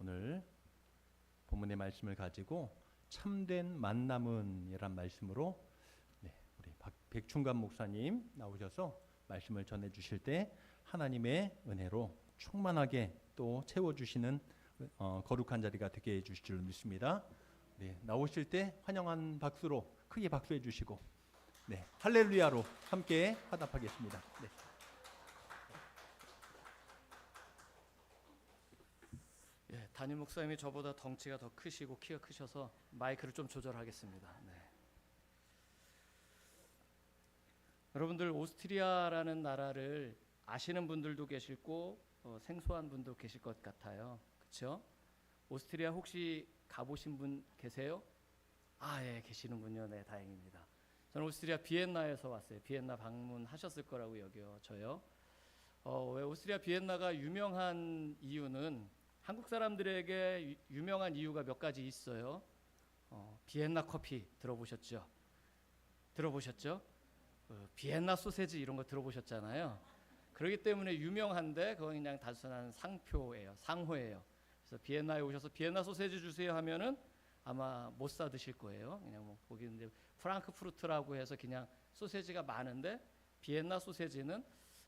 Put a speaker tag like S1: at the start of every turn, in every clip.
S1: 오늘 본문의 말씀을 가지고 참된 만남은 이란 말씀으로 우리 백충관 목사님 나오셔서 말씀을 전해 주실 때 하나님의 은혜로 충만하게 또 채워주시는 거룩한 자리가 되게 해 주실 줄 믿습니다. 나오실 때 환영한 박수로 크게 박수해 주시고 할렐루야로 함께 화답하겠습니다.
S2: 담임 목사님이 저보다 덩치가 더 크시고 키가 크셔서 마이크를 좀 조절하겠습니다. 여러분들 오스트리아라는 나라를 아시는 분들도 계시고 생소한 분도 계실 것 같아요. 그렇죠? 오스트리아 혹시 가보신 분 계세요? 예, 계시는군요. 네, 다행입니다. 저는 오스트리아 비엔나에서 왔어요. 비엔나 방문하셨을 거라고 여겨져요. 왜 오스트리아 비엔나가 유명한 이유는 한국 사람들에게 유명한 이유가 몇 가지 있어요. 비엔나 커피 들어보셨죠? 비엔나 소세지 이런 거 들어보셨잖아요. 그렇기 때문에 유명한데 그건 그냥 단순한 상호예요. 그래서 비엔나에 오셔서 비엔나 소세지 주세요 하면은 아마 못 사 드실 거예요. 그냥 거기 이제 프랑크푸르트라고 해서 그냥 소세지가 많은데 비엔나 소세지는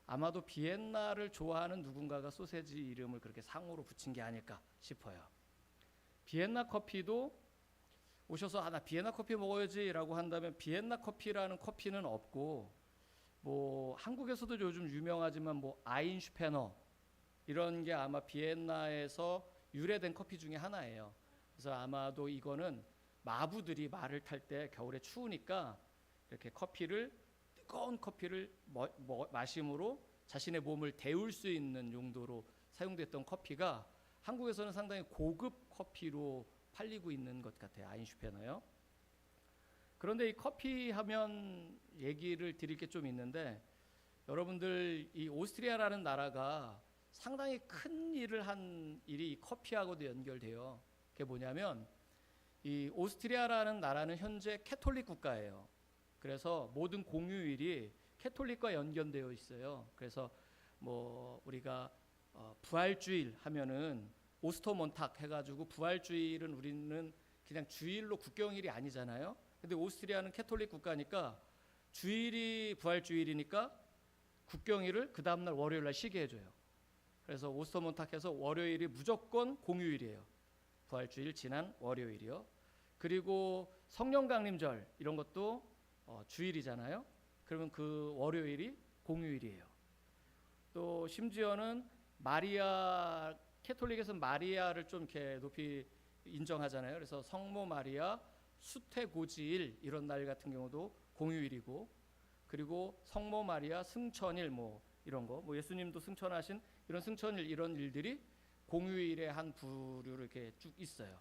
S2: 아마도 비엔나를 좋아하는 누군가가 소세지 이름을 그렇게 상호로 붙인 게 아닐까 싶어요. 비엔나 커피도 오셔서 나 비엔나 커피 먹어야지라고 한다면 비엔나 커피라는 커피는 없고 한국에서도 요즘 유명하지만 아인슈페너 이런 게 아마 비엔나에서 유래된 커피 중에 하나예요. 그래서 아마도 이거는 마부들이 말을 탈 때 겨울에 추우니까 이렇게 뜨거운 커피를 마심으로 자신의 몸을 데울 수 있는 용도로 사용됐던 커피가 한국에서는 상당히 고급 커피로 팔리고 있는 것 같아요. 아인슈페너요. 그런데 이 커피 하면 얘기를 드릴 게 좀 있는데 여러분들 이 오스트리아라는 나라가 상당히 큰 일을 한 일이 이 커피하고도 연결돼요. 그게 뭐냐면 이 오스트리아라는 나라는 현재 캐톨릭 국가예요. 그래서 모든 공휴일이 캐톨릭과 연결되어 있어요. 그래서 우리가 부활주일 하면은 오스터몬탁 해가지고 부활주일은 우리는 그냥 주일로 국경일이 아니잖아요. 근데 오스트리아는 캐톨릭 국가니까 주일이 부활주일이니까 국경일을 그 다음날 월요일날 쉬게 해줘요. 그래서 오스터몬탁해서 월요일이 무조건 공휴일이에요. 부활주일 지난 월요일이요. 그리고 성령 강림절 이런 것도 주일이잖아요. 그러면 그 월요일이 공휴일이에요. 또 심지어는 캐톨릭에서는 마리아를 좀 이렇게 높이 인정하잖아요. 그래서 성모 마리아 수태고지일 이런 날 같은 경우도 공휴일이고, 그리고 성모 마리아 승천일 이런 거, 예수님도 승천하신 이런 승천일 이런 일들이 공휴일의 한 부류로 이렇게 쭉 있어요.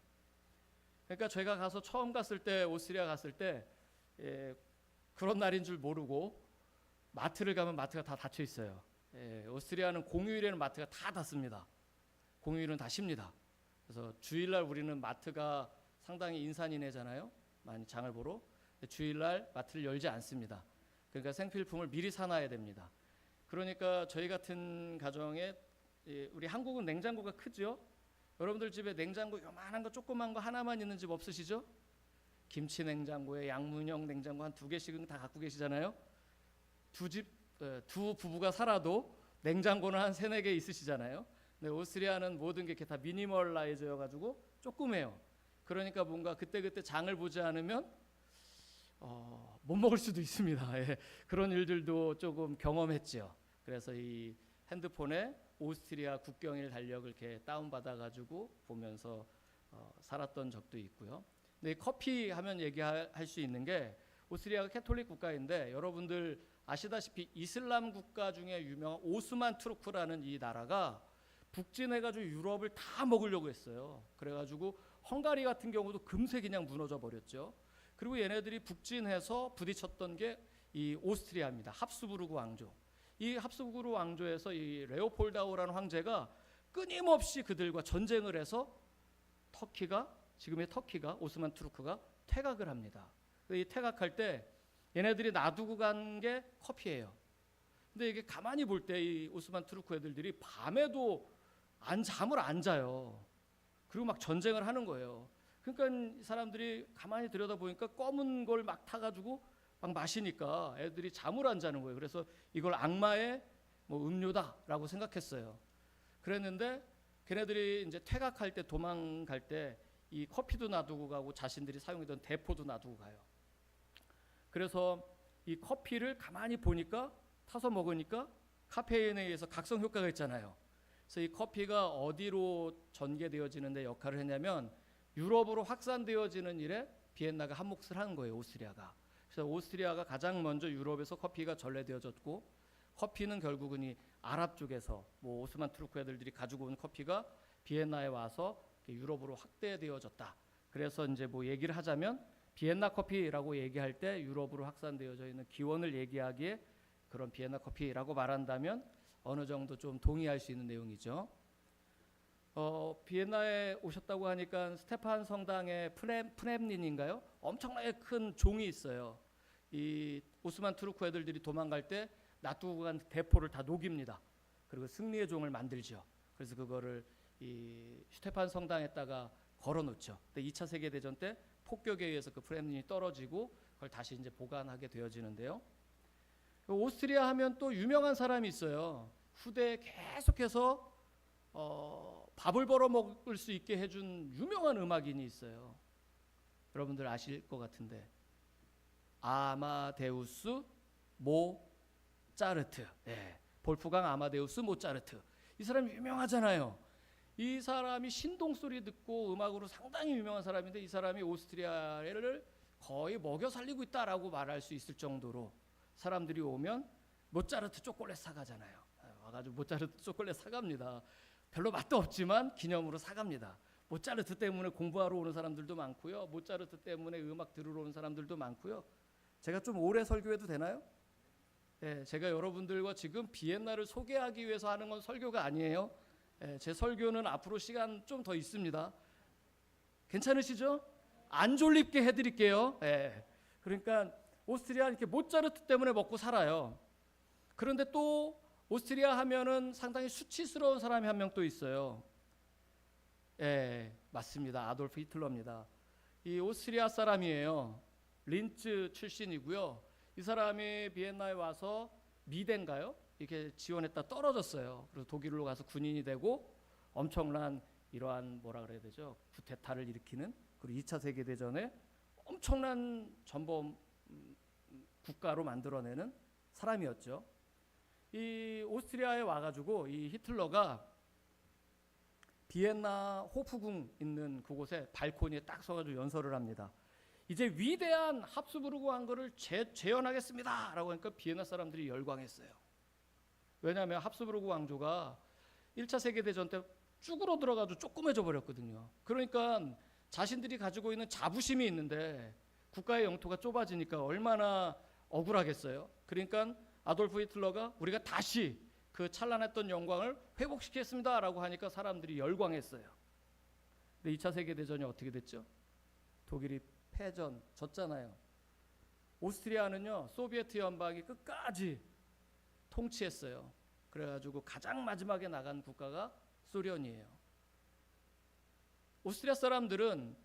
S2: 그러니까 제가 처음 갔을 때 오스트리아 갔을 때 그런 날인 줄 모르고 마트를 가면 마트가 다 닫혀 있어요. 오스트리아는 공휴일에는 마트가 다 닫습니다. 공휴일은 다 쉽니다. 그래서 주일날 우리는 마트가 상당히 인산인해잖아요. 많이 장을 보러. 주일날 마트를 열지 않습니다. 그러니까 생필품을 미리 사놔야 됩니다. 그러니까 저희 같은 가정에 우리 한국은 냉장고가 크죠. 여러분들 집에 냉장고 요만한 거 조그만 거 하나만 있는 집 없으시죠? 김치 냉장고에 양문형 냉장고 한 2개씩은 다 갖고 계시잖아요. 두 부부가 살아도 냉장고는 한 3-4개 있으시잖아요. 근데 오스트리아는 모든 게 이렇게 다 미니멀라이저여가지고 조그매요. 그러니까 뭔가 그때그때 장을 보지 않으면 못 먹을 수도 있습니다. 그런 일들도 조금 경험했죠. 그래서 이 핸드폰에 오스트리아 국경일 달력을 이렇게 다운받아가지고 보면서 살았던 적도 있고요. 근데 커피 하면 얘기할 수 있는 게 오스트리아가 캐톨릭 국가인데 여러분들 아시다시피 이슬람 국가 중에 유명한 오스만 투르크라는 이 나라가 북진해가지고 유럽을 다 먹으려고 했어요. 그래가지고 헝가리 같은 경우도 금세 그냥 무너져 버렸죠. 그리고 얘네들이 북진해서 부딪혔던 게 이 오스트리아입니다. 합스부르크 왕조. 이 합스부르크 왕조에서 이 레오폴다우라는 황제가 끊임없이 그들과 전쟁을 해서 지금의 터키가 오스만 투르크가 퇴각을 합니다. 이 퇴각할 때 얘네들이 놔두고 간 게 커피예요. 근데 이게 가만히 볼 때 이 오스만 투르크 애들이 밤에도 잠을 안 자요. 그리고 막 전쟁을 하는 거예요. 그러니까 이 사람들이 가만히 들여다보니까 검은 걸 막 타가지고 막 마시니까 애들이 잠을 안 자는 거예요. 그래서 이걸 악마의 뭐 음료다라고 생각했어요. 그랬는데 걔네들이 이제 퇴각할 때, 도망갈 때 이 커피도 놔두고 가고 자신들이 사용했던 대포도 놔두고 가요. 그래서 이 커피를 가만히 보니까, 타서 먹으니까 카페인에 의해서 각성 효과가 있잖아요. 그래서 이 커피가 어디로 전개되어지는데 역할을 했냐면 유럽으로 확산되어지는 일에 비엔나가 한 몫을 하는 거예요. 오스트리아가. 그래서 오스트리아가 가장 먼저 유럽에서 커피가 전래되어졌고, 커피는 결국은 이 아랍 쪽에서 뭐 오스만 투르크 애들이 가지고 온 커피가 비엔나에 와서 유럽으로 확대되어졌다. 그래서 이제 뭐 얘기를 하자면 비엔나 커피라고 얘기할 때 유럽으로 확산되어져 있는 기원을 얘기하기에 그런 비엔나 커피라고 말한다면 어느 정도 좀 동의할 수 있는 내용이죠. 비엔나에 오셨다고 하니까 스테판 성당에 프렘린인가요? 엄청나게 큰 종이 있어요. 이 오스만 투르크 애들이 도망갈 때 놔두고 간 대포를 다 녹입니다. 그리고 승리의 종을 만들죠. 그래서 그거를 이 스테판 성당에다가 걸어놓죠. 근데 2차 세계 대전 때 폭격에 의해서 그 프렘린이 떨어지고 그걸 다시 이제 보관하게 되어지는데요. 오스트리아 하면 또 유명한 사람이 있어요. 후대에 계속해서 밥을 벌어 먹을 수 있게 해준 유명한 음악인이 있어요. 여러분들 아실 것 같은데 아마데우스 모차르트. 네, 볼프강 아마데우스 모차르트. 이 사람이 유명하잖아요. 이 사람이 신동 소리 듣고 음악으로 상당히 유명한 사람인데 이 사람이 오스트리아를 거의 먹여 살리고 있다라고 말할 수 있을 정도로 사람들이 오면 모차르트 초콜릿 사가잖아요. 와가지고 모차르트 초콜릿 사갑니다. 별로 맛도 없지만 기념으로 사갑니다. 모차르트 때문에 공부하러 오는 사람들도 많고요. 모차르트 때문에 음악 들으러 오는 사람들도 많고요. 제가 좀 오래 설교해도 되나요? 네, 제가 여러분들과 지금 비엔나를 소개하기 위해서 하는 건 설교가 아니에요. 네, 제 설교는 앞으로 시간 좀 더 있습니다. 괜찮으시죠? 안 졸립게 해드릴게요. 네, 그러니까 오스트리아 이렇게 모차르트 때문에 먹고 살아요. 그런데 또 오스트리아 하면은 상당히 수치스러운 사람이 한 명 또 있어요. 예, 맞습니다. 아돌프 히틀러입니다. 이 오스트리아 사람이에요. 린츠 출신이고요. 이 사람이 비엔나에 와서 미대인가요? 이렇게 지원했다 떨어졌어요. 그래서 독일로 가서 군인이 되고 엄청난 이러한 뭐라 그래야 되죠? 쿠데타를 일으키는, 그리고 2차 세계 대전에 엄청난 전범 국가로 만들어내는 사람이었죠. 이 오스트리아에 와가지고 이 히틀러가 비엔나 호프궁 있는 그곳에 발코니에 딱 서가지고 연설을 합니다. 이제 위대한 합스부르크 왕국을 재현하겠습니다 라고 하니까 비엔나 사람들이 열광했어요. 왜냐하면 합스부르크 왕조가 1차 세계대전 때 쭈그러 들어가지고 조그매져 버렸거든요. 그러니까 자신들이 가지고 있는 자부심이 있는데 국가의 영토가 좁아지니까 얼마나 억울하겠어요. 그러니까 아돌프 히틀러가 우리가 다시 그 찬란했던 영광을 회복시키겠습니다 라고 하니까 사람들이 열광했어요. 근데 2차 세계대전이 어떻게 됐죠? 독일이 패전 졌잖아요. 오스트리아는요 소비에트 연방이 끝까지 통치했어요. 그래가지고 가장 마지막에 나간 국가가 소련이에요. 오스트리아 사람들은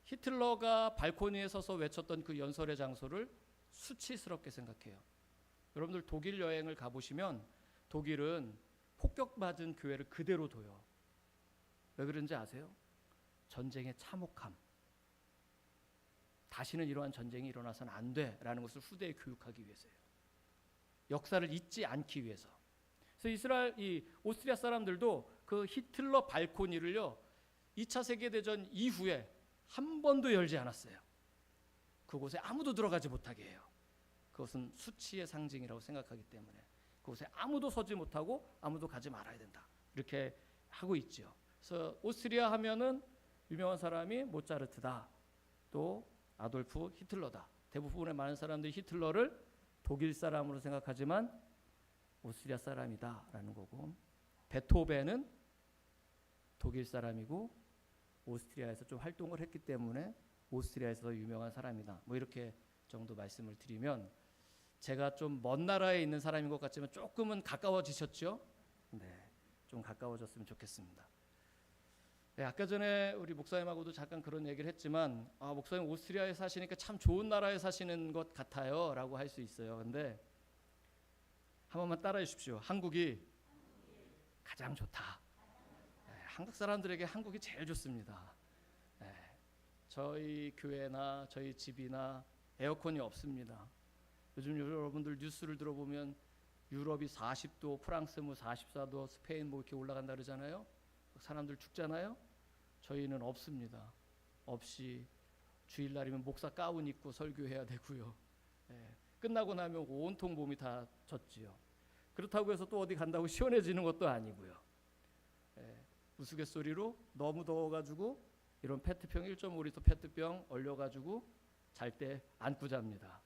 S2: 히틀러가 발코니에 서서 외쳤던 그 연설의 장소를 수치스럽게 생각해요. 여러분들 독일 여행을 가보시면 독일은 폭격맞은 교회를 그대로 둬요. 왜 그런지 아세요? 전쟁의 참혹함. 다시는 이러한 전쟁이 일어나서는 안 돼라는 것을 후대에 교육하기 위해서예요. 역사를 잊지 않기 위해서. 그래서 이 오스트리아 사람들도 그 히틀러 발코니를요 2차 세계대전 이후에 한 번도 열지 않았어요. 그곳에 아무도 들어가지 못하게 해요. 그것은 수치의 상징이라고 생각하기 때문에 그곳에 아무도 서지 못하고 아무도 가지 말아야 된다. 이렇게 하고 있죠. 그래서 오스트리아 하면은 유명한 사람이 모차르트다. 또 아돌프 히틀러다. 대부분의 많은 사람들이 히틀러를 독일 사람으로 생각하지만 오스트리아 사람이다라는 거고, 베토벤은 독일 사람이고 오스트리아에서 좀 활동을 했기 때문에 오스트리아에서 유명한 사람이다. 뭐 이렇게 정도 말씀을 드리면 제가 좀 먼 나라에 있는 사람인 것 같지만 조금은 가까워지셨죠? 네, 좀 가까워졌으면 좋겠습니다. 아까 전에 우리 목사님하고도 잠깐 그런 얘기를 했지만 목사님 오스트리아에 사시니까 참 좋은 나라에 사시는 것 같아요 라고 할 수 있어요. 근데 한 번만 따라해 주십시오. 한국이 가장 좋다. 한국 사람들에게 한국이 제일 좋습니다. 저희 교회나 저희 집이나 에어컨이 없습니다. 요즘 여러분들 뉴스를 들어보면 유럽이 40도, 프랑스 뭐 44도, 스페인 뭐 이렇게 올라간다 그러잖아요. 사람들 죽잖아요. 저희는 없습니다. 없이 주일날이면 목사 가운 입고 설교해야 되고요. 끝나고 나면 온통 몸이 다 젖지요. 그렇다고 해서 또 어디 간다고 시원해지는 것도 아니고요. 우스갯소리로 너무 더워가지고 이런 페트병 1.5리터 페트병 얼려가지고 잘 때 안고 잡니다.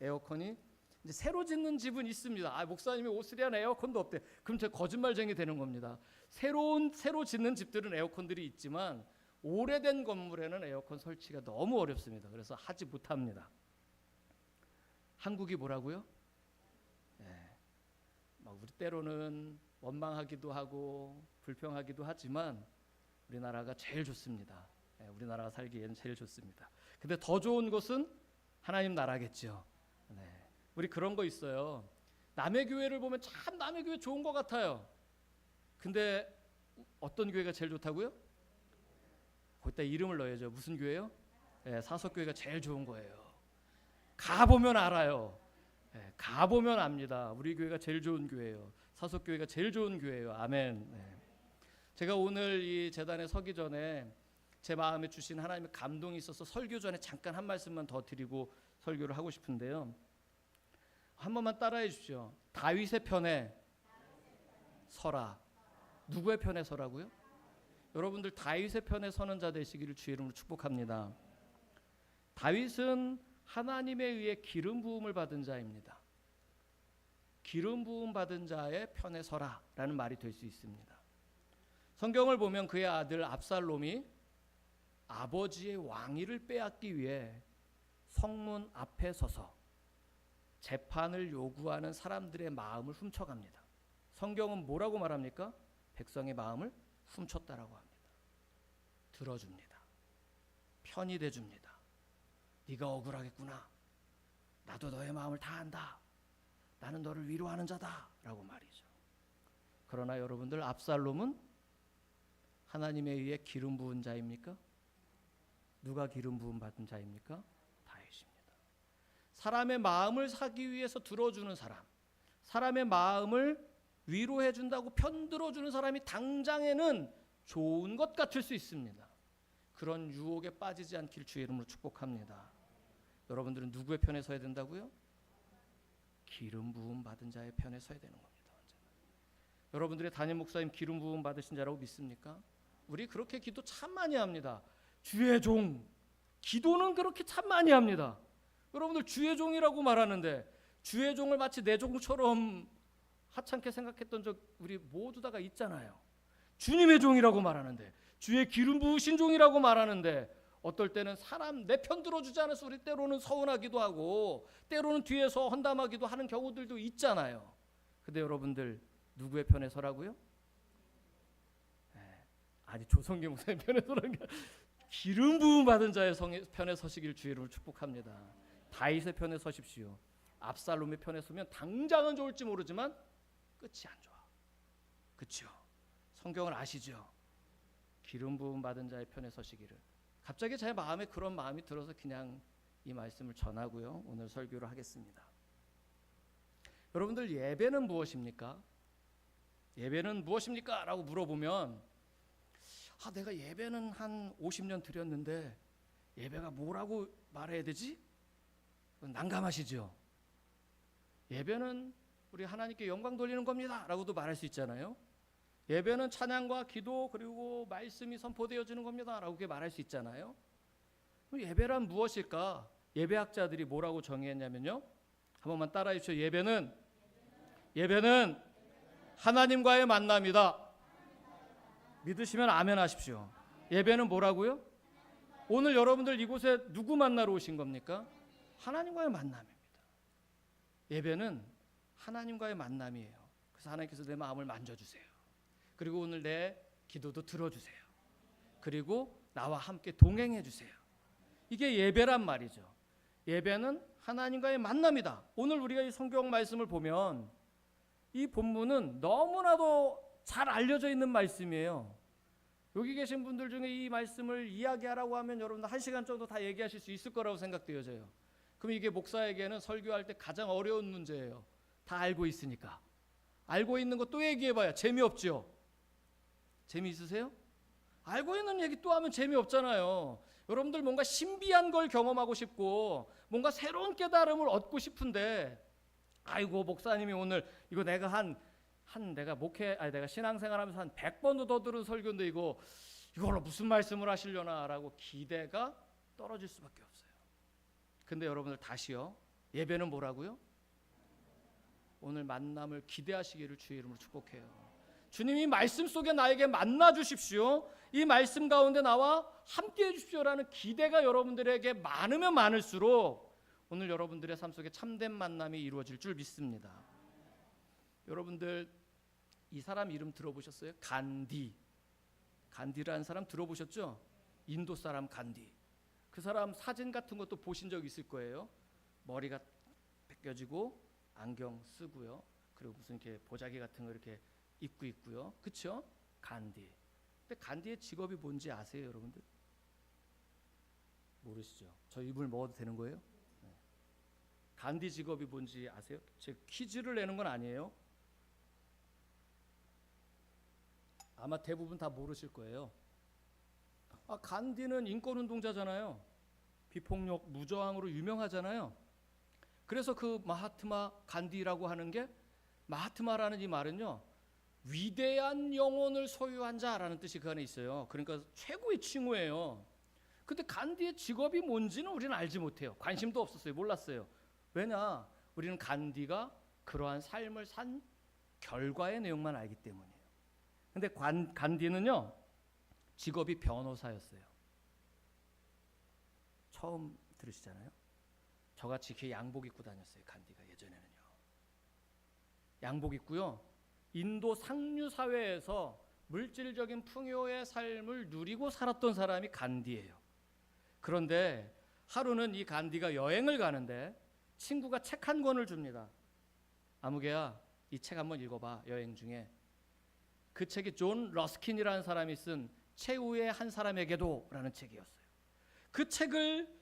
S2: 에어컨이 이제 새로 짓는 집은 있습니다. 목사님이 오스트리아는 에어컨도 없대. 그럼 저 거짓말쟁이 되는 겁니다. 새로 짓는 집들은 에어컨들이 있지만 오래된 건물에는 에어컨 설치가 너무 어렵습니다. 그래서 하지 못합니다. 한국이 뭐라고요? 우리 때로는 원망하기도 하고 불평하기도 하지만 우리나라가 제일 좋습니다. 우리나라가 살기에는 제일 좋습니다. 근데 더 좋은 것은 하나님 나라겠죠. 우리 그런 거 있어요. 남의 교회를 보면 참 남의 교회 좋은 것 같아요. 근데 어떤 교회가 제일 좋다고요? 거기다 이름을 넣어야죠. 무슨 교회요? 사석교회가 제일 좋은 거예요. 가보면 알아요. 가보면 압니다. 우리 교회가 제일 좋은 교회예요. 사석교회가 제일 좋은 교회예요. 아멘. 제가 오늘 이 제단에 서기 전에 제 마음에 주신 하나님의 감동이 있어서 설교 전에 잠깐 한 말씀만 더 드리고 설교를 하고 싶은데요. 한 번만 따라해 주십시오. 다윗의 편에 서라. 누구의 편에 서라고요? 여러분들 다윗의 편에 서는 자 되시기를 주의 이름으로 축복합니다. 다윗은 하나님에 의해 기름 부음을 받은 자입니다. 기름 부음 받은 자의 편에 서라라는 말이 될 수 있습니다. 성경을 보면 그의 아들 압살롬이 아버지의 왕위를 빼앗기 위해 성문 앞에 서서 재판을 요구하는 사람들의 마음을 훔쳐갑니다. 성경은 뭐라고 말합니까? 백성의 마음을 훔쳤다라고 합니다. 들어줍니다. 편이 돼줍니다. 네가 억울하겠구나. 나도 너의 마음을 다 안다. 나는 너를 위로하는 자다 라고 말이죠. 그러나 여러분들 압살롬은 하나님에 의해 기름 부은 자입니까? 누가 기름 부음 받은 자입니까? 다윗입니다. 사람의 마음을 사기 위해서 들어주는 사람, 사람의 마음을 위로해 준다고 편들어주는 사람이 당장에는 좋은 것 같을 수 있습니다. 그런 유혹에 빠지지 않길 주의 이름으로 축복합니다. 여러분들은 누구의 편에 서야 된다고요? 기름 부음 받은 자의 편에 서야 되는 겁니다. 언제나. 여러분들의 담임 목사님 기름 부음 받으신 자라고 믿습니까? 우리 그렇게 기도 참 많이 합니다. 주의 종, 기도는 그렇게 참 많이 합니다. 여러분들 주의 종이라고 말하는데 주의 종을 마치 내 종처럼 하찮게 생각했던 적 우리 모두 다가 있잖아요. 주님의 종이라고 말하는데, 주의 기름 부으신 종이라고 말하는데, 어떨 때는 사람 내 편 들어주지 않아서 우리 때로는 서운하기도 하고 때로는 뒤에서 헌담하기도 하는 경우들도 있잖아요. 근데 여러분들 누구의 편에 서라고요? 아니 조성기 목사님 편에 서라는 게 기름 부음 받은 자의 편에 서시길 주의 이름으로 축복합니다. 다윗의 편에 서십시오. 압살롬의 편에 서면 당장은 좋을지 모르지만 끝이 안 좋아. 그렇죠? 성경을 아시죠? 기름 부음 받은 자의 편에 서시기를. 갑자기 제 마음에 그런 마음이 들어서 그냥 이 말씀을 전하고요. 오늘 설교를 하겠습니다. 여러분들 예배는 무엇입니까? 예배는 무엇입니까? 라고 물어보면 내가 예배는 한 50년 드렸는데 예배가 뭐라고 말해야 되지? 난감하시죠? 예배는 우리 하나님께 영광 돌리는 겁니다 라고도 말할 수 있잖아요. 예배는 찬양과 기도 그리고 말씀이 선포되어지는 겁니다 라고 말할 수 있잖아요. 예배란 무엇일까? 예배학자들이 뭐라고 정의했냐면요, 한 번만 따라해 주십시오. 예배는 하나님과의 만남이다. 믿으시면 아멘 하십시오. 예배는 뭐라고요? 오늘 여러분들 이곳에 누구 만나러 오신 겁니까? 하나님과의 만남입니다. 예배는 하나님과의 만남이에요. 그래서 하나님께서 내 마음을 만져주세요. 그리고 오늘 내 기도도 들어주세요. 그리고 나와 함께 동행해 주세요. 이게 예배란 말이죠. 예배는 하나님과의 만남이다. 오늘 우리가 이 성경 말씀을 보면 이 본문은 너무나도 잘 알려져 있는 말씀이에요. 여기 계신 분들 중에 이 말씀을 이야기하라고 하면 여러분들 1시간 정도 다 얘기하실 수 있을 거라고 생각되어져요. 그럼 이게 목사에게는 설교할 때 가장 어려운 문제예요. 다 알고 있으니까. 알고 있는 거 또 얘기해봐야 재미없죠. 재미있으세요? 알고 있는 얘기 또 하면 재미없잖아요. 여러분들 뭔가 신비한 걸 경험하고 싶고 뭔가 새로운 깨달음을 얻고 싶은데 아이고 목사님이 오늘 이거 내가 내가 신앙생활하면서 한 100번도 더 들은 설교인데 이걸로 무슨 말씀을 하시려나라고 기대가 떨어질 수밖에 없어요. 근데 여러분들 다시요. 예배는 뭐라고요? 오늘 만남을 기대하시기를 주의 이름으로 축복해요. 주님이 말씀 속에 나에게 만나 주십시오. 이 말씀 가운데 나와 함께 해 주십시오라는 기대가 여러분들에게 많으면 많을수록 오늘 여러분들의 삶 속에 참된 만남이 이루어질 줄 믿습니다. 여러분들 이 사람 이름 들어보셨어요? 간디라는 사람 들어보셨죠? 인도 사람 간디. 그 사람 사진 같은 것도 보신 적 있을 거예요. 머리가 벗겨지고 안경 쓰고요. 그리고 무슨 이렇게 보자기 같은 거 이렇게 입고 있고요. 그렇죠? 간디. 근데 간디의 직업이 뭔지 아세요, 여러분들? 모르시죠? 저 이불 먹어도 되는 거예요? 네. 간디 직업이 뭔지 아세요? 제가 퀴즈를 내는 건 아니에요. 아마 대부분 다 모르실 거예요. 간디는 인권운동자잖아요. 비폭력 무저항으로 유명하잖아요. 그래서 그 마하트마 간디라고 하는 게 마하트마라는 이 말은요. 위대한 영혼을 소유한 자라는 뜻이 그 안에 있어요. 그러니까 최고의 칭호예요. 근데 간디의 직업이 뭔지는 우리는 알지 못해요. 관심도 없었어요. 몰랐어요. 왜냐? 우리는 간디가 그러한 삶을 산 결과의 내용만 알기 때문이에요. 근데 간디는요. 직업이 변호사였어요. 처음 들으시잖아요. 저같이 이렇게 양복 입고 다녔어요. 간디가 예전에는요. 양복 입고요. 인도 상류 사회에서 물질적인 풍요의 삶을 누리고 살았던 사람이 간디예요. 그런데 하루는 이 간디가 여행을 가는데 친구가 책 한 권을 줍니다. 아무개야, 이 책 한번 읽어봐. 여행 중에. 그 책이 존 러스킨이라는 사람이 쓴 최후의 한 사람에게도 라는 책이었어요. 그 책을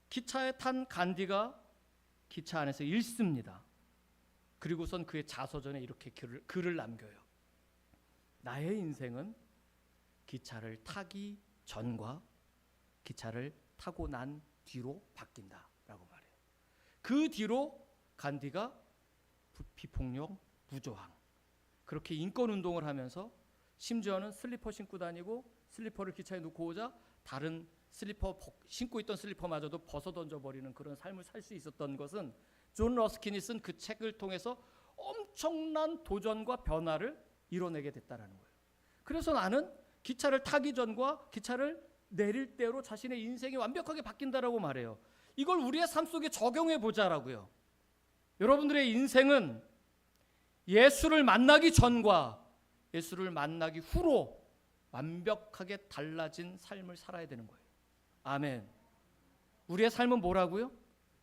S2: 기차에 탄 간디가 기차 안에서 읽습니다. 그리고선 그의 자서전에 이렇게 글을 남겨요. 나의 인생은 기차를 타기 전과 기차를 타고 난 뒤로 바뀐다라고 말해요. 그 뒤로 간디가 비폭력, 무저항 그렇게 인권운동을 하면서 심지어는 슬리퍼 신고 다니고 슬리퍼를 기차에 놓고 오자 다른 신고 있던 슬리퍼마저도 벗어 던져버리는 그런 삶을 살 수 있었던 것은 존 러스킨이 쓴 그 책을 통해서 엄청난 도전과 변화를 이뤄내게 됐다라는 거예요. 그래서 나는 기차를 타기 전과 기차를 내릴 때로 자신의 인생이 완벽하게 바뀐다라고 말해요. 이걸 우리의 삶 속에 적용해 보자라고요. 여러분들의 인생은 예수를 만나기 전과 예수를 만나기 후로 완벽하게 달라진 삶을 살아야 되는 거예요. 아멘. 우리의 삶은 뭐라고요?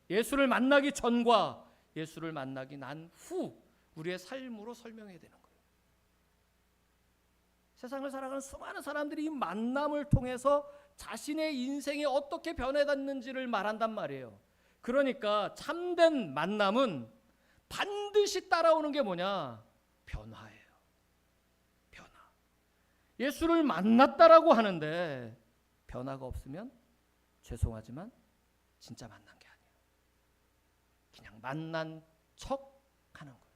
S2: 예수를 만나기 전과 예수를 만나기 난 후 우리의 삶으로 설명해야 되는 거예요. 세상을 살아가는 수많은 사람들이 이 만남을 통해서 자신의 인생이 어떻게 변해갔는지를 말한단 말이에요. 그러니까 참된 만남은 반드시 따라오는 게 뭐냐? 변화예요. 변화. 예수를 만났다라고 하는데 변화가 없으면 죄송하지만 진짜 만난 게 아니에요. 그냥 만난 척 하는 거예요.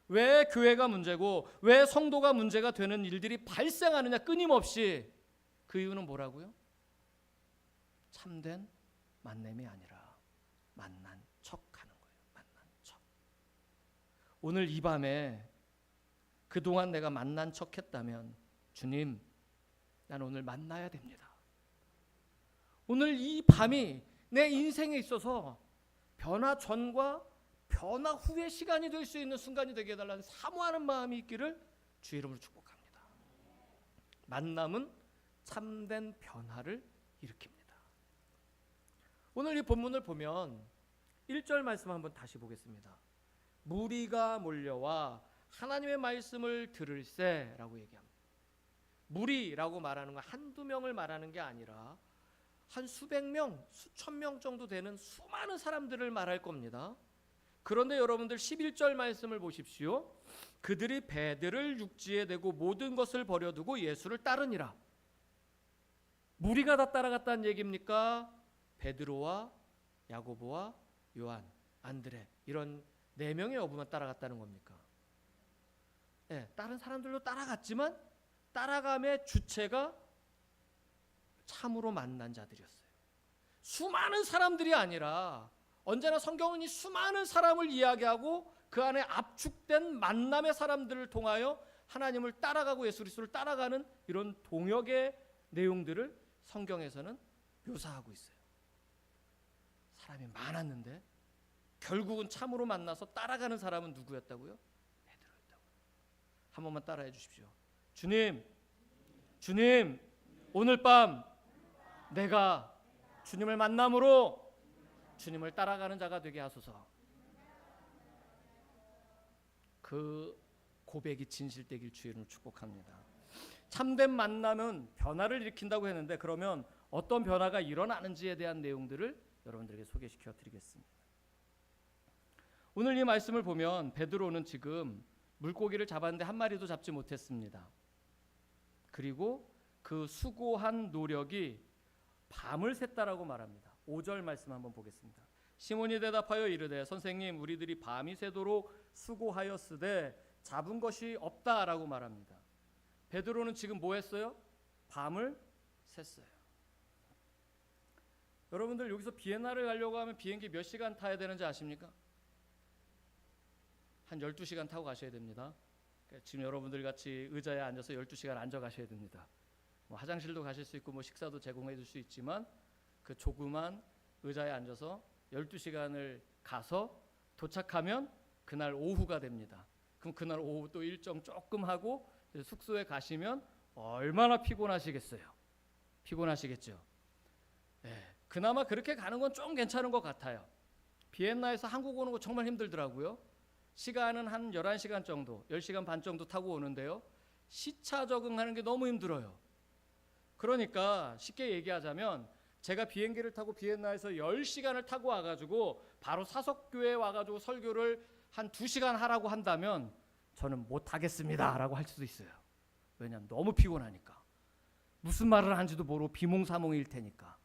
S2: 왜 교회가 문제고 왜 성도가 문제가 되는 일들이 발생하느냐 끊임없이 그 이유는 뭐라고요? 참된 만남이 아니라 만난 척 하는 거예요. 만난 척. 오늘 이 밤에 그동안 내가 만난 척 했다면 주님, 난 오늘 만나야 됩니다. 오늘 이 밤이 내 인생에 있어서 변화 전과 변화 후의 시간이 될 수 있는 순간이 되게 해달라는 사모하는 마음이 있기를 주의 이름으로 축복합니다. 만남은
S3: 참된 변화를 일으킵니다. 오늘 이 본문을 보면 1절 말씀 한번 다시 보겠습니다. 무리가 몰려와 하나님의 말씀을 들을세라고 얘기합니다. 무리라고 말하는 건 한두 명을 말하는 게 아니라 한 수백 명, 수천 명 정도 되는 수많은 사람들을 말할 겁니다. 그런데 여러분들 11절 말씀을 보십시오. 그들이 배들을 육지에 대고 모든 것을 버려두고 예수를 따르니라. 무리가 다 따라갔다는 얘기입니까? 베드로와 야고보와 요한, 안드레 이런 네 명의 어부만 따라갔다는 겁니까? 네, 다른 사람들도 따라갔지만 따라감의 주체가 참으로 만난 자들이었어요. 수많은 사람들이 아니라 언제나 성경은 이 수많은 사람을 이야기하고 그 안에 압축된 만남의 사람들을 통하여 하나님을 따라가고 예수 그리스도를 따라가는 이런 동역의 내용들을 성경에서는 묘사하고 있어요. 사람이 많았는데 결국은 참으로 만나서 따라가는 사람은 누구였다고요? 베드로였다고요. 한 번만 따라해 주십시오. 주님, 오늘 밤 내가 주님을 만남으로 주님을 따라가는 자가 되게 하소서. 그 고백이 진실되길 주의 이름으로 축복합니다. 참된 만남은 변화를 일으킨다고 했는데 그러면 어떤 변화가 일어나는지에 대한 내용들을 여러분들에게 소개시켜 드리겠습니다. 오늘 이 말씀을 보면 베드로는 지금 물고기를 잡았는데 한 마리도 잡지 못했습니다. 그리고 그 수고한 노력이 밤을 샜다라고 말합니다. 5절 말씀 한번 보겠습니다. 시몬이 대답하여 이르되 선생님 우리들이 밤이 새도록 수고하였으되 잡은 것이 없다라고 말합니다. 베드로는 지금 뭐 했어요? 밤을 샜어요. 여러분들 여기서 비엔나를 가려고 하면 비행기 몇 시간 타야 되는지 아십니까? 한 12시간 타고 가셔야 됩니다. 지금 여러분들 같이 의자에 앉아서 12시간 앉아 가셔야 됩니다. 뭐 화장실도 가실 수 있고 뭐 식사도 제공해 줄 수 있지만 그 조그만 의자에 앉아서 12시간을 가서 도착하면 그날 오후가 됩니다. 그럼 그날 오후 또 일정 조금 하고 숙소에 가시면 얼마나 피곤하시겠어요. 피곤하시겠죠. 네, 그나마 그렇게 가는 건 좀 괜찮은 것 같아요. 비엔나에서 한국 오는 거 정말 힘들더라고요. 시간은 한 11시간 정도, 10시간 반 정도 타고 오는데요. 시차 적응하는 게 너무 힘들어요. 그러니까 쉽게 얘기하자면 제가 비행기를 타고 비엔나에서 10시간을 타고 와가지고 바로 사석교회에 와가지고 설교를 한 2시간 하라고 한다면 저는 못하겠습니다 라고 할 수도 있어요. 왜냐하면 너무 피곤하니까. 무슨 말을 하는지도 모르고 비몽사몽일 테니까.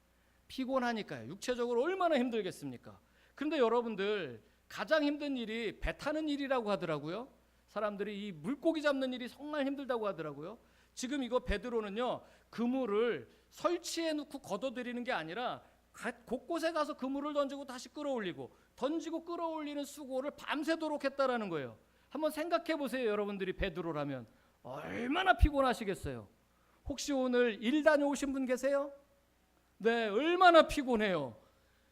S3: 피곤하니까요. 육체적으로 얼마나 힘들겠습니까? 그런데 여러분들 가장 힘든 일이 배 타는 일이라고 하더라고요. 사람들이 이 물고기 잡는 일이 정말 힘들다고 하더라고요. 지금 이거 베드로는요. 그물을 설치해 놓고 걷어들이는 게 아니라 곳곳에 가서 그물을 던지고 다시 끌어올리고 던지고 끌어올리는 수고를 밤새도록 했다라는 거예요. 한번 생각해 보세요. 여러분들이 베드로라면 얼마나 피곤하시겠어요. 혹시 오늘 일 다녀오신 분 계세요? 네, 얼마나 피곤해요.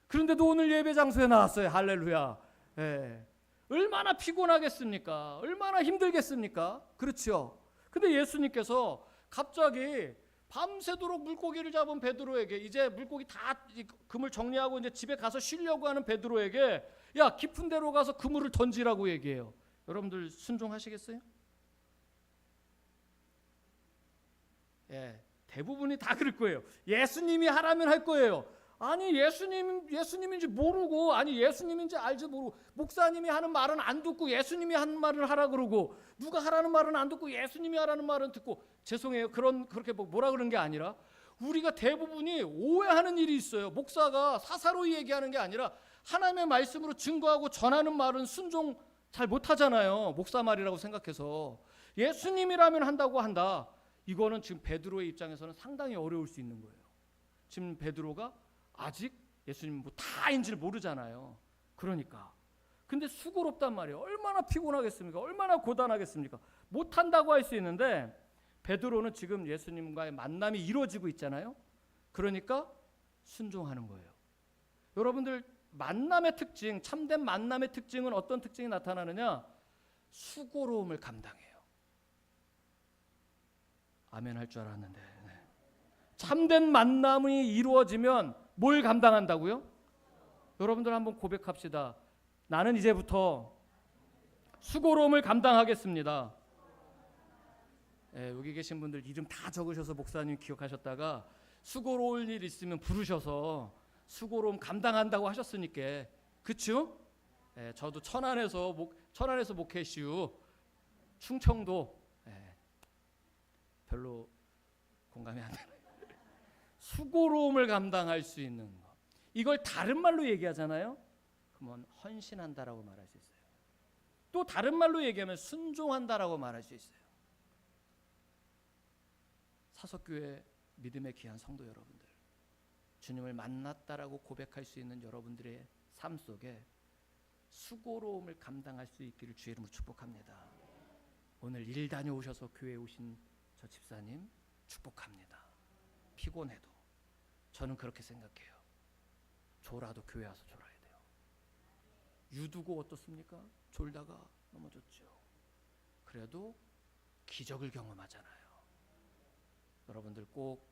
S3: 그런데도 오늘 예배 장소에 나왔어요. 할렐루야. 네. 얼마나 피곤하겠습니까? 얼마나 힘들겠습니까? 그렇죠. 근데 예수님께서 갑자기 밤새도록 물고기를 잡은 베드로에게 이제 물고기 다 그물 정리하고 이제 집에 가서 쉬려고 하는 베드로에게 야 깊은 데로 가서 그물을 던지라고 얘기해요. 여러분들 순종하시겠어요? 예, 대부분이 다 그럴 거예요. 예수님이 하라면 할 거예요. 아니 예수님인지 모르고 아니 예수님인지 알지 모르고 목사님이 하는 말은 안 듣고 예수님이 하는 말을 하라 그러고 누가 하라는 말은 안 듣고 예수님이 하라는 말은 듣고 죄송해요. 그렇게 뭐라 그런 게 아니라 우리가 대부분이 오해하는 일이 있어요. 목사가 사사로이 얘기하는 게 아니라 하나님의 말씀으로 증거하고 전하는 말은 순종 잘 못하잖아요. 목사 말이라고 생각해서 예수님이라면 한다고 한다. 이거는 지금 베드로의 입장에서는 상당히 어려울 수 있는 거예요. 지금 베드로가 아직 예수님 뭐 다인지를 모르잖아요. 그러니까. 근데 수고롭단 말이에요. 얼마나 피곤하겠습니까? 얼마나 고단하겠습니까? 못한다고 할 수 있는데 베드로는 지금 예수님과의 만남이 이루어지고 있잖아요. 그러니까 순종하는 거예요. 여러분들 만남의 특징, 참된 만남의 특징은 어떤 특징이 나타나느냐? 수고로움을 감당해요. 아멘 할 줄 알았는데. 네.
S2: 참된 만남이 이루어지면 뭘 감당한다고요? 여러분들 한번 고백합시다. 나는 이제부터 수고로움을 감당하겠습니다. 여기 계신 분들 이름 다 적으셔서 목사님 기억하셨다가 수고로울 일 있으면 부르셔서 수고로움 감당한다고 하셨으니까, 그쵸? 저도 천안에서 목회시우 충청도 별로 공감이 안 되네요. 수고로움을 감당할 수 있는 것, 이걸 다른 말로 얘기하잖아요. 그러면 헌신한다라고 말할 수 있어요. 또 다른 말로 얘기하면 순종한다라고 말할 수 있어요. 사석교회 믿음의 귀한 성도 여러분들, 주님을 만났다라고 고백할 수 있는 여러분들의 삶 속에 수고로움을 감당할 수 있기를 주의 이름으로 축복합니다. 오늘 일 다녀오셔서 교회에 오신 저 집사님 축복합니다. 피곤해도 저는 그렇게 생각해요. 졸아도 교회 와서 졸아야 돼요. 유두고 어떻습니까? 졸다가 넘어졌죠. 그래도 기적을 경험하잖아요. 여러분들 꼭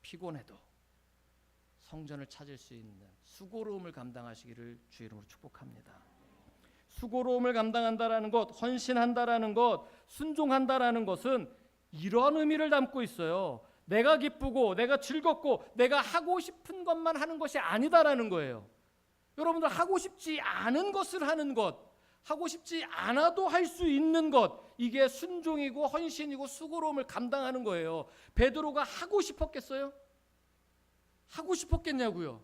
S2: 피곤해도 성전을 찾을 수 있는 수고로움을 감당하시기를 주의 이름으로 축복합니다. 수고로움을 감당한다라는 것, 헌신한다라는 것, 순종한다라는 것은 이러한 의미를 담고 있어요. 내가 기쁘고 내가 즐겁고 내가 하고 싶은 것만 하는 것이 아니다라는 거예요. 여러분들 하고 싶지 않은 것을 하는 것, 하고 싶지 않아도 할 수 있는 것, 이게 순종이고 헌신이고 수고로움을 감당하는 거예요. 베드로가 하고 싶었겠어요? 하고 싶었겠냐고요.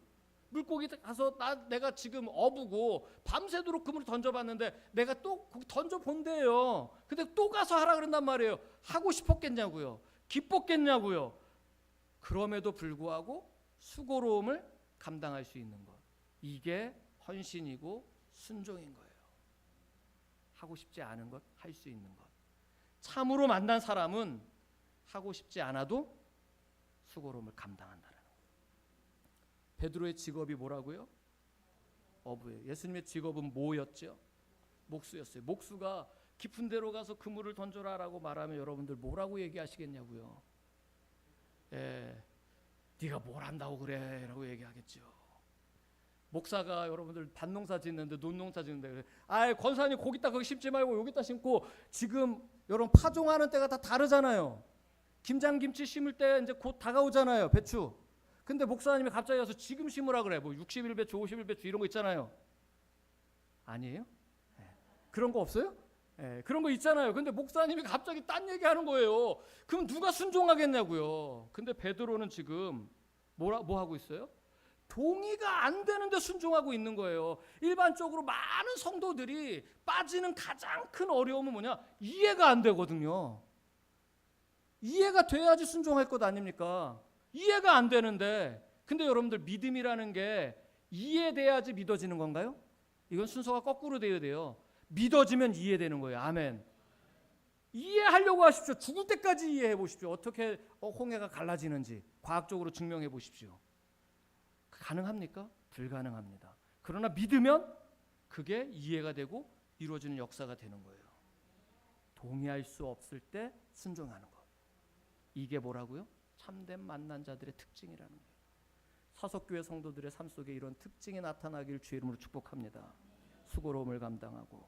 S2: 물고기 가서 내가 지금 어부고 밤새도록 그물을 던져봤는데 내가 또 던져본대요. 근데 또 가서 하라 그런단 말이에요. 하고 싶었겠냐고요. 기뻤겠냐고요. 그럼에도 불구하고 수고로움을 감당할 수 있는 것, 이게 헌신이고 순종인 거예요. 하고 싶지 않은 것 할 수 있는 것. 참으로 만난 사람은 하고 싶지 않아도 수고로움을 감당한다는 거예요. 베드로의 직업이 뭐라고요? 어부예요. 예수님의 직업은 뭐였죠? 목수였어요. 목수가 깊은 데로 가서 그물을 던져라라고 말하면 여러분들 뭐라고 얘기하시겠냐고요? 네가 뭘 한다고 그래 라고 얘기하겠죠. 목사가 여러분들 밭농사 짓는데 논농사 짓는데 권사님 거기다 거기 심지 말고 여기다 심고, 지금 여러분 파종하는 때가 다 다르잖아요. 김장김치 심을 때 이제 곧 다가오잖아요. 배추. 근데 목사님이 갑자기 와서 지금 심으라 그래. 뭐 60일 배추 50일 배추 이런 거 있잖아요. 아니에요? 그런 거 없어요? 그런 거 있잖아요. 근데 목사님이 갑자기 딴 얘기하는 거예요. 그럼 누가 순종하겠냐고요. 근데 베드로는 지금 뭐 하고 있어요? 동의가 안 되는데 순종하고 있는 거예요. 일반적으로 많은 성도들이 빠지는 가장 큰 어려움은 뭐냐? 이해가 안 되거든요. 이해가 돼야지 순종할 것 아닙니까? 이해가 안 되는데, 근데 여러분들 믿음이라는 게 이해돼야지 믿어지는 건가요? 이건 순서가 거꾸로 돼야 돼요. 믿어지면 이해되는 거예요. 아멘. 이해하려고 하십시오. 죽을 때까지 이해해 보십시오. 어떻게 홍해가 갈라지는지 과학적으로 증명해 보십시오. 가능합니까? 불가능합니다. 그러나 믿으면 그게 이해가 되고 이루어지는 역사가 되는 거예요. 동의할 수 없을 때 순종하는 것. 이게 뭐라고요? 참된 만난 자들의 특징이라는 거예요. 사석교회 성도들의 삶 속에 이런 특징이 나타나길 주의 이름으로 축복합니다. 수고로움을 감당하고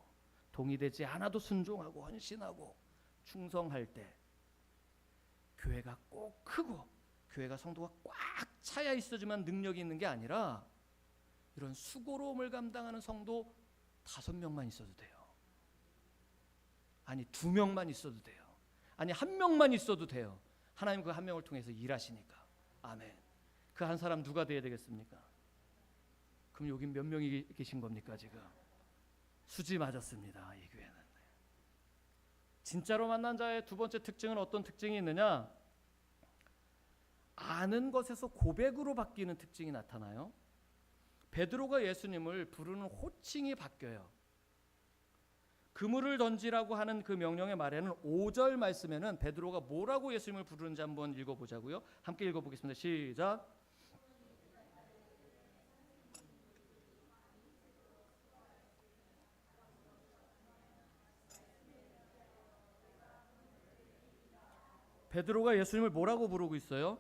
S2: 동의되지 않아도 순종하고 헌신하고 충성할 때 교회가 꼭 크고 교회가 성도가 꽉 차야 있어지만 능력이 있는 게 아니라 이런 수고로움을 감당하는 성도 5명만 있어도 돼요. 아니 2명만 있어도 돼요. 아니 1명만 있어도 돼요. 하나님 그 1명을 통해서 일하시니까. 아멘. 그 한 사람 누가 돼야 되겠습니까? 그럼 여기 몇 명이 계신 겁니까 지금? 수지 맞았습니다. 이 교회는. 진짜로 만난 자의 두 번째 특징은 어떤 특징이 있느냐? 아는 것에서 고백으로 바뀌는 특징이 나타나요. 베드로가 예수님을 부르는 호칭이 바뀌어요. 그물을 던지라고 하는 그 명령의 말에는 5절 말씀에는 베드로가 뭐라고 예수님을 부르는지 한번 읽어보자고요. 함께 읽어보겠습니다. 시작. 베드로가 예수님을 뭐라고 부르고 있어요?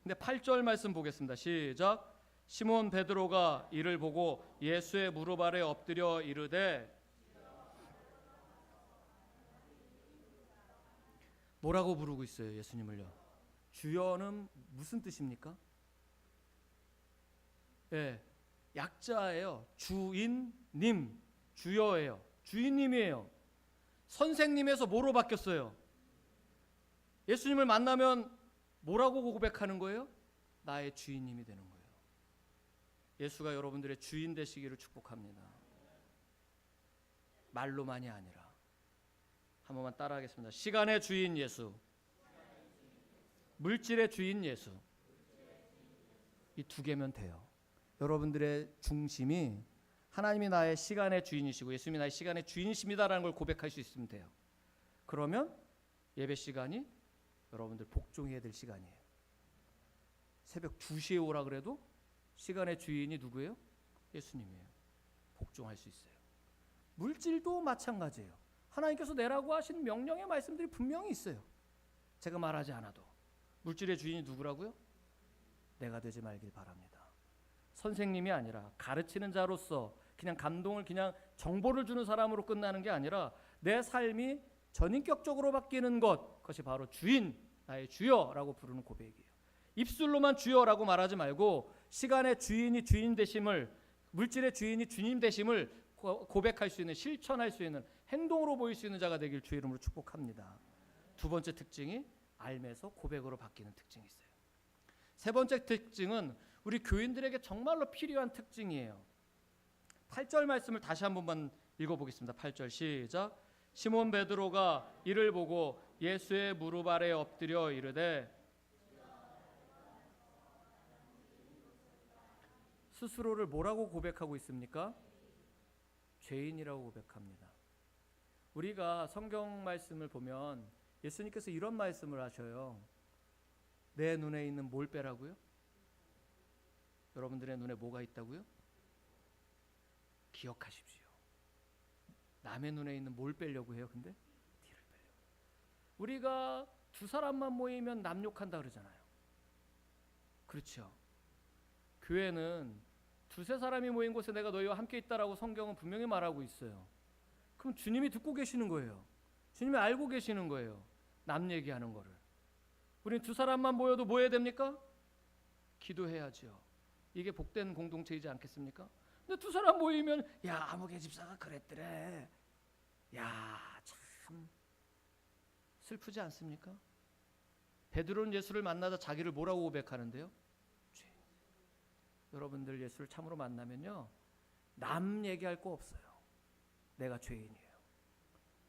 S2: 근데 8절 말씀 보겠습니다. 시작. 시몬 베드로가 이를 보고 예수의 무릎 아래 엎드려 이르되, 뭐라고 부르고 있어요? 예수님을요. 주여는 무슨 뜻입니까? 예, 약자예요. 주인님, 주여예요. 주인님이에요. 선생님에서 뭐로 바뀌었어요? 예수님을 만나면 뭐라고 고백하는 거예요? 나의 주인님이 되는 거예요. 예수가 여러분들의 주인 되시기를 축복합니다. 말로만이 아니라. 한 번만 따라하겠습니다. 시간의 주인 예수, 물질의 주인 예수. 이 두 개면 돼요. 여러분들의 중심이 하나님이 나의 시간의 주인이시고 예수님이 나의 시간의 주인이십니다라는 걸 고백할 수 있으면 돼요. 그러면 예배 시간이 여러분들 복종해야 될 시간이에요. 새벽 2시에 오라 그래도 시간의 주인이 누구예요? 예수님이에요. 복종할 수 있어요. 물질도 마찬가지예요. 하나님께서 내라고 하신 명령의 말씀들이 분명히 있어요. 제가 말하지 않아도. 물질의 주인이 누구라고요? 내가 되지 말길 바랍니다. 선생님이 아니라 가르치는 자로서 그냥 감동을, 그냥 정보를 주는 사람으로 끝나는 게 아니라 내 삶이 전인격적으로 바뀌는 것, 그것이 바로 주인, 나의 주여라고 부르는 고백이에요. 입술로만 주여라고 말하지 말고 시간의 주인이 주인 되심을, 물질의 주인이 주님 되심을 고백할 수 있는, 실천할 수 있는, 행동으로 보일 수 있는 자가 되길 주의 이름으로 축복합니다. 두 번째 특징이 알면서 고백으로 바뀌는 특징이 있어요. 세 번째 특징은 우리 교인들에게 정말로 필요한 특징이에요. 8절 말씀을 다시 한 번만 읽어보겠습니다. 8절 시작. 시몬 베드로가 이를 보고 예수의 무릎 아래 엎드려 이르되, 스스로를 뭐라고 고백하고 있습니까? 죄인이라고 고백합니다. 우리가 성경 말씀을 보면 예수님께서 이런 말씀을 하셔요. 내 눈에 있는 뭘 빼라고요? 여러분들의 눈에 뭐가 있다고요? 기억하십시오. 남의 눈에 있는 뭘 빼려고 해요? 근데 티를 빼려고. 우리가 두 사람만 모이면 남욕한다 그러잖아요. 그렇죠. 교회는 두세 사람이 모인 곳에 내가 너희와 함께 있다라고 성경은 분명히 말하고 있어요. 그럼 주님이 듣고 계시는 거예요. 주님이 알고 계시는 거예요. 남 얘기하는 거를. 우리는 두 사람만 모여도 뭐 해야 됩니까? 기도해야죠. 이게 복된 공동체이지 않겠습니까? 근데 두 사람 모이면 야, 아무개 집사가 그랬더래. 야, 참 슬프지 않습니까? 베드로는 예수를 만나다 자기를 뭐라고 고백하는데요? 죄인. 여러분들 예수를 참으로 만나면요, 남 얘기할 거 없어요. 내가 죄인이에요.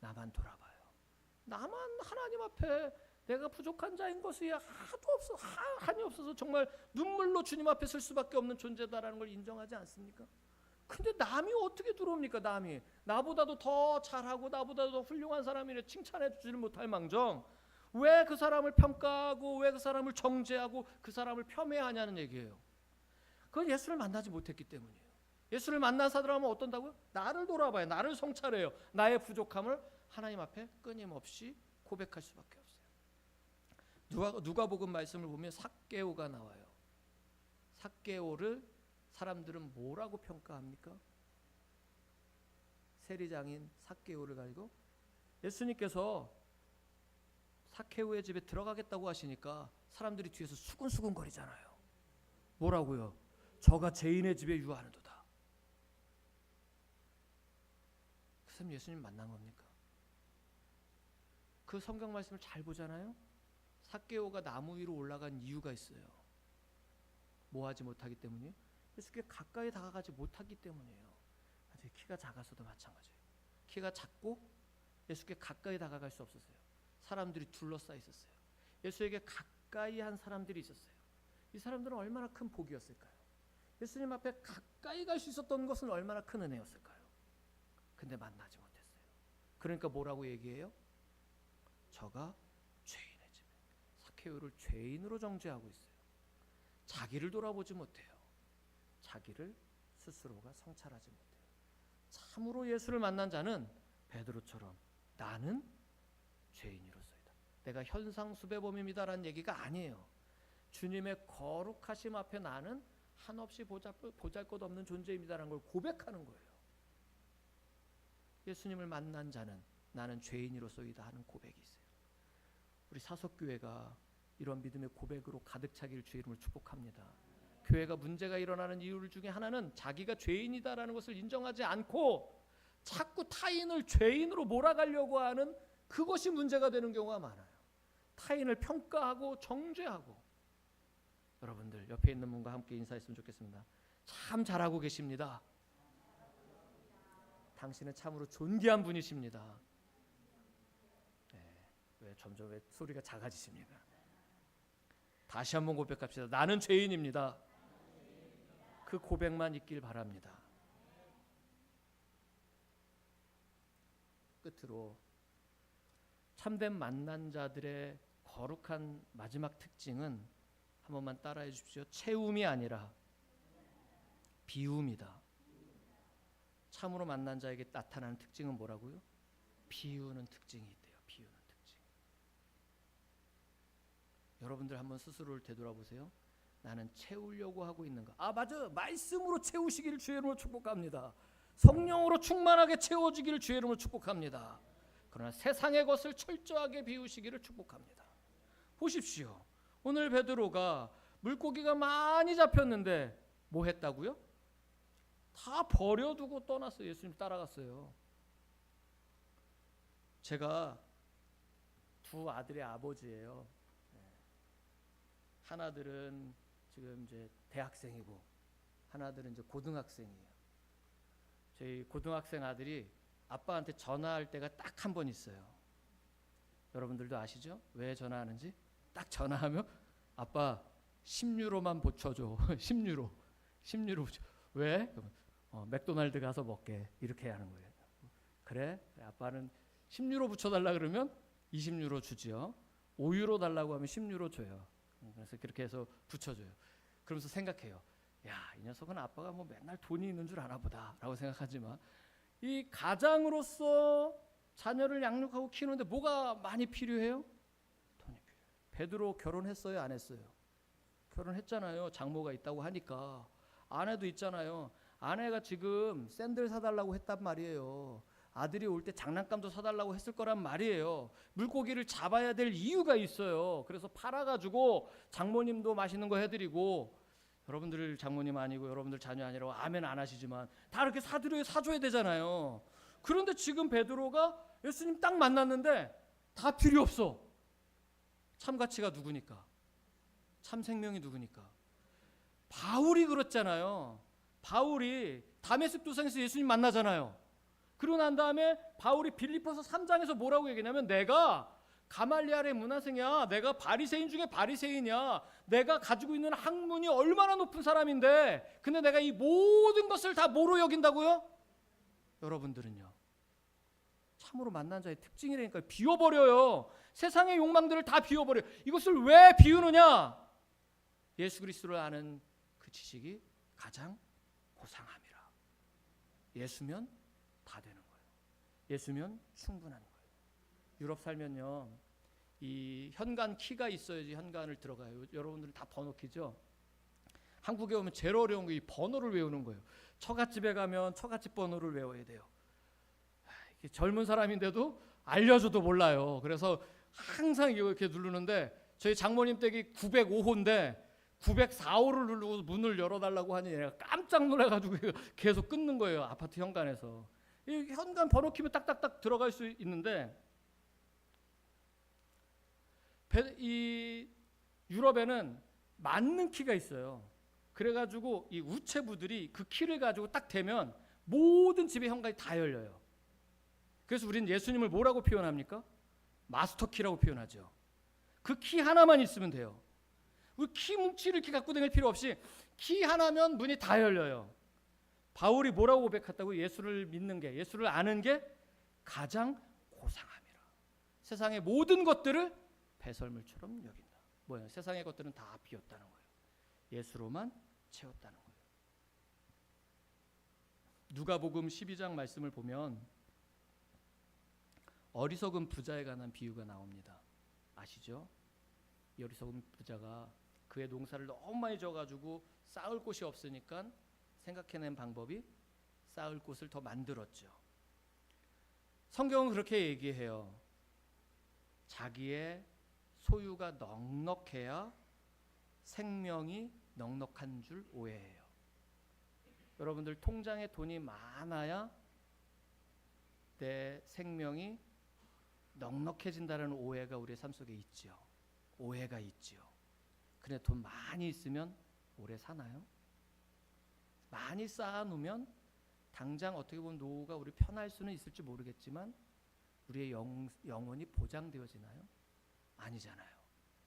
S2: 나만 돌아봐요. 나만 하나님 앞에 내가 부족한 자인 것이 하도 없어, 한이 없어서 정말 눈물로 주님 앞에 설 수밖에 없는 존재다라는 걸 인정하지 않습니까? 근데 남이 어떻게 들어옵니까? 남이 나보다도 더 잘하고 나보다도 더 훌륭한 사람이래 칭찬해 주지를 못할 망정 왜 그 사람을 평가하고 왜 그 사람을 정죄하고 그 사람을 폄훼하냐는 얘기예요. 그건 예수를 만나지 못했기 때문이에요. 예수를 만난 사람은 어떤다고요? 나를 돌아봐요. 나를 성찰해요. 나의 부족함을 하나님 앞에 끊임없이 고백할 수밖에 없어요. 누가복음 말씀을 보면 삭개오가 나와요. 삭개오를 사람들은 뭐라고 평가합니까? 세리장인 삭개오를 가지고 예수님께서 삭개오의 집에 들어가겠다고 하시니까 사람들이 뒤에서 수근수근 거리잖아요. 뭐라고요? 저가 죄인의 집에 유하는도다. 그 사람 예수님 만난 겁니까? 그 성경 말씀을 잘 보잖아요. 삭개오가 나무 위로 올라간 이유가 있어요. 뭐 하지 못하기 때문이에요? 예수께 가까이 다가가지 못하기 때문이에요. 아주 키가 작아서도 마찬가지예요. 키가 작고 예수께 가까이 다가갈 수 없었어요. 사람들이 둘러싸여 있었어요. 예수에게 가까이 한 사람들이 있었어요. 이 사람들은 얼마나 큰 복이었을까요? 예수님 앞에 가까이 갈 수 있었던 것은 얼마나 큰 은혜였을까요? 근데 만나지 못했어요. 그러니까 뭐라고 얘기해요? 저가 죄인의 집에. 삭개오를 죄인으로 정죄하고 있어요. 자기를 돌아보지 못해요. 자기를 스스로가 성찰하지 못해요. 참으로 예수를 만난 자는 베드로처럼 나는 죄인이로소이다. 내가 현상수배범입니다라는 얘기가 아니에요. 주님의 거룩하심 앞에 나는 한없이 보잘것없는 존재입니다라는 걸 고백하는 거예요. 예수님을 만난 자는 나는 죄인이로소이다 하는 고백이 있어요. 우리 사석교회가 이런 믿음의 고백으로 가득 차기를 주의 이름으로 축복합니다. 교회가 문제가 일어나는 이유 중에 하나는 자기가 죄인이다라는 것을 인정하지 않고 자꾸 타인을 죄인으로 몰아가려고 하는 그것이 문제가 되는 경우가 많아요. 타인을 평가하고 정죄하고. 여러분들 옆에 있는 분과 함께 인사했으면 좋겠습니다. 참 잘하고 계십니다. 당신은 참으로 존귀한 분이십니다. 왜 점점 왜 소리가 작아지십니까? 다시 한번 고백합시다. 나는 죄인입니다. 그 고백만 있길 바랍니다. 끝으로 참된 만난 자들의 거룩한 마지막 특징은 한 번만 따라해 주십시오. 채움이 아니라 비움이다. 참으로 만난 자에게 나타나는 특징은 뭐라고요? 비우는 특징이 있대요. 비우는 특징. 여러분들 한번 스스로를 되돌아보세요. 나는 채우려고 하고 있는가? 아 맞아. 말씀으로 채우시기를 주의 이름으로 축복합니다. 성령으로 충만하게 채워지기를 주의 이름으로 축복합니다. 그러나 세상의 것을 철저하게 비우시기를 축복합니다. 보십시오. 오늘 베드로가 물고기가 많이 잡혔는데 뭐 했다고요? 다 버려두고 떠났어요. 예수님 따라갔어요. 제가 두 아들의 아버지예요. 하나들은 지금 이제 대학생이고 하나들은 이제 고등학생이에요. 저희 고등학생 아들이 아빠한테 전화할 때가 딱 한 번 있어요. 여러분들도 아시죠? 왜 전화하는지? 딱 전화하면 아빠 10유로만 붙여줘. 10유로. 10유로 붙여. 왜? 맥도날드 가서 먹게. 이렇게 하는 거예요. 그래? 아빠는 10유로 붙여달라 그러면 20유로 주지요. 5유로 달라고 하면 10유로 줘요. 그래서 그렇게 해서 붙여줘요. 그러면서 생각해요. 야, 이 녀석은 아빠가 뭐 맨날 돈이 있는 줄 아나 보다 라고 생각하지만 이 가장으로서 자녀를 양육하고 키우는데 뭐가 많이 필요해요? 돈이 필요해요. 베드로 결혼했어요? 안 했어요? 결혼했잖아요. 장모가 있다고 하니까. 아내도 있잖아요. 아내가 지금 샌들 사달라고 했단 말이에요. 아들이 올 때 장난감도 사달라고 했을 거란 말이에요. 물고기를 잡아야 될 이유가 있어요. 그래서 팔아가지고 장모님도 맛있는 거 해드리고, 여러분들 장모님 아니고 여러분들 자녀 아니라고 아멘 안 하시지만 다 이렇게 사줘야 되잖아요. 그런데 지금 베드로가 예수님 딱 만났는데 다 필요 없어. 참 가치가 누구니까? 참 생명이 누구니까? 바울이 그렇잖아요. 바울이 다메섹 도상에서 예수님 만나잖아요. 그러고 난 다음에 바울이 빌립보서 3장에서 뭐라고 얘기냐면 내가 가말리알의 문화생이야. 내가 바리새인 중에 바리새인이야. 내가 가지고 있는 학문이 얼마나 높은 사람인데 근데 내가 이 모든 것을 다 뭐로 여긴다고요? 여러분들은요. 참으로 만난 자의 특징이라니까. 비워버려요. 세상의 욕망들을 다 비워버려요. 이것을 왜 비우느냐? 예수 그리스도를 아는 그 지식이 가장 고상함이라. 예수면 다 되는 거예요. 예수면 충분한 거예요. 유럽 살면요, 이 현관 키가 있어야지 현관을 들어가요. 여러분들은 다 번호키죠. 한국에 오면 제일 어려운 게 이 번호를 외우는 거예요. 처갓집에 가면 처갓집 번호를 외워야 돼요. 젊은 사람인데도 알려줘도 몰라요. 그래서 항상 이렇게 누르는데 저희 장모님 댁이 905호인데 904호를 누르고 문을 열어달라고 하니 얘가 깜짝 놀라가지고 계속 끊는 거예요. 아파트 현관에서. 이 현관 번호 키면 딱딱딱 들어갈 수 있는데 이 유럽에는 맞는 키가 있어요. 그래가지고 이 우체부들이 그 키를 가지고 딱 대면 모든 집의 현관이 다 열려요. 그래서 우리는 예수님을 뭐라고 표현합니까? 마스터 키라고 표현하죠. 그 키 하나만 있으면 돼요. 우리 키 뭉치를 이렇게 갖고 다닐 필요 없이 키 하나면 문이 다 열려요. 바울이 뭐라고 고백했다고? 예수를 믿는 게, 예수를 아는 게 가장 고상함이라. 세상의 모든 것들을 배설물처럼 여긴다. 뭐예요? 세상의 것들은 다 비었다는 거예요. 예수로만 채웠다는 거예요. 누가복음 12장 말씀을 보면 어리석은 부자에 관한 비유가 나옵니다. 아시죠? 이 어리석은 부자가 그의 농사를 너무 많이 져가지고 쌓을 곳이 없으니까 생각해낸 방법이 쌓을 곳을 더 만들었죠. 성경은 그렇게 얘기해요. 자기의 소유가 넉넉해야 생명이 넉넉한 줄 오해해요. 여러분들 통장에 돈이 많아야 내 생명이 넉넉해진다는 오해가 우리의 삶 속에 있죠. 오해가 있죠. 근데 돈 많이 있으면 오래 사나요? 많이 쌓아놓으면 당장 어떻게 보면 노후가 우리 편할 수는 있을지 모르겠지만 우리의 영혼이 보장되어지나요? 아니잖아요.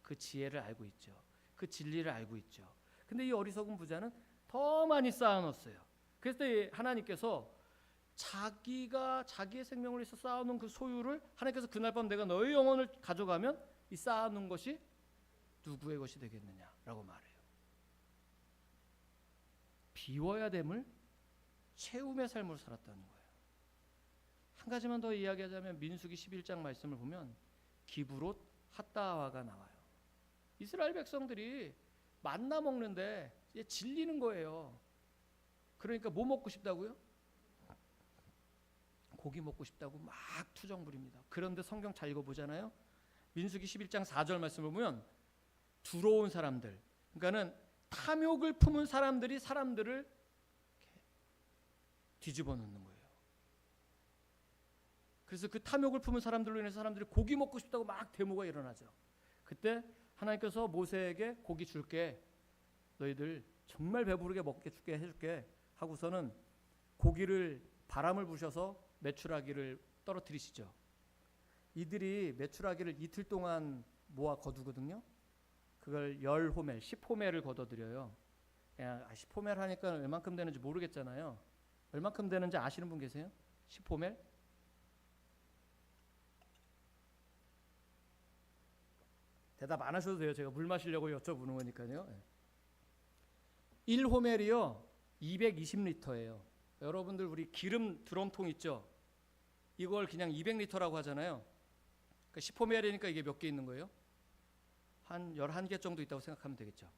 S2: 그 지혜를 알고 있죠. 그 진리를 알고 있죠. 근데 이 어리석은 부자는 더 많이 쌓아놓았어요. 그래서 하나님께서 자기가 자기의 생명을 위해서 쌓아놓은 그 소유를 하나님께서 그날 밤 내가 너의 영혼을 가져가면 이 쌓아놓은 것이 누구의 것이 되겠느냐라고 말해요. 비워야 됨을 채움의 삶을 살았다는 거예요. 한 가지만 더 이야기하자면 민수기 11장 말씀을 보면 기브롯 핫다와가 나와요. 이스라엘 백성들이 만나 먹는데 이제 질리는 거예요. 그러니까 뭐 먹고 싶다고요? 고기 먹고 싶다고 막 투정 부립니다. 그런데 성경 잘 읽어보잖아요. 민수기 11장 4절 말씀을 보면 두려운 사람들, 그러니까는 탐욕을 품은 사람들이 사람들을 뒤집어 놓는 거예요. 그래서 그 탐욕을 품은 사람들로 인해서 사람들이 고기 먹고 싶다고 막 데모가 일어나죠. 그때 하나님께서 모세에게 고기 줄게, 너희들 정말 배부르게 먹게 줄게, 해줄게 하고서는 고기를 바람을 부셔서 메추라기를 떨어뜨리시죠. 이들이 메추라기를 이틀 동안 모아 거두거든요. 그걸 10호멜, 10호멜을 걷어들여요. 10호멜 하니까 얼만큼 되는지 모르겠잖아요. 얼만큼 되는지 아시는 분 계세요? 10호멜? 대답 안 하셔도 돼요. 제가 물 마시려고 여쭤보는 거니까요. 1호멜이요 220리터예요. 여러분들 우리 기름 드럼통 있죠? 이걸 그냥 200리터라고 하잖아요. 그러니까 10호멜이니까 이게 몇 개 있는 거예요? 한 11개 정도 있다고 생각하면 되겠죠.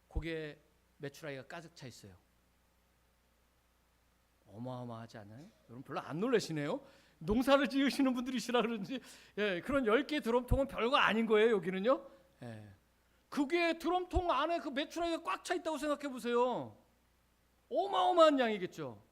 S2: 거기에 메추라기가 가득 차 있어요. 어마어마하지 않아요? 여러분 별로 안 놀라시네요. 농사를 지으시는 분들이시라 그런지 그런 10개 드럼통은 별거 아닌 거예요. 여기는요. 그게 드럼통 안에 그 메추라기가 꽉 차 있다고 생각해 보세요. 어마어마한 양이겠죠.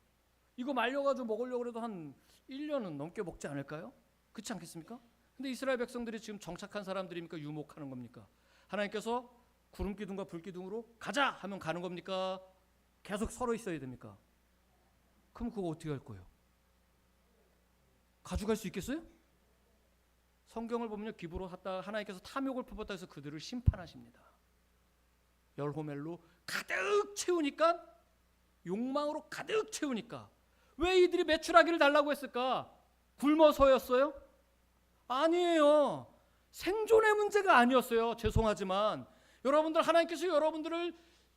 S2: 이거 말려가지고 먹으려고 해도 한 1년은 넘게 먹지 않을까요? 그렇지 않겠습니까? 근데 이스라엘 백성들이 지금 정착한 사람들입니까? 유목하는 겁니까? 하나님께서 구름 기둥과 불 기둥으로 가자 하면 가는 겁니까? 계속 서로 있어야 됩니까? 그럼 그거 어떻게 할 거예요? 가져갈 수 있겠어요? 성경을 보면요, 기브롯 핫다 하나님께서 탐욕을 품었다 해서 그들을 심판하십니다. 열호멜로 가득 채우니까, 욕망으로 가득 채우니까. 왜 이들이 메추라기를 달라고 했을까? 굶어서였어요? 아니에요. 생존의 문제가 아니었어요. 죄송하지만 여러분들, 하나님께서 여러분들을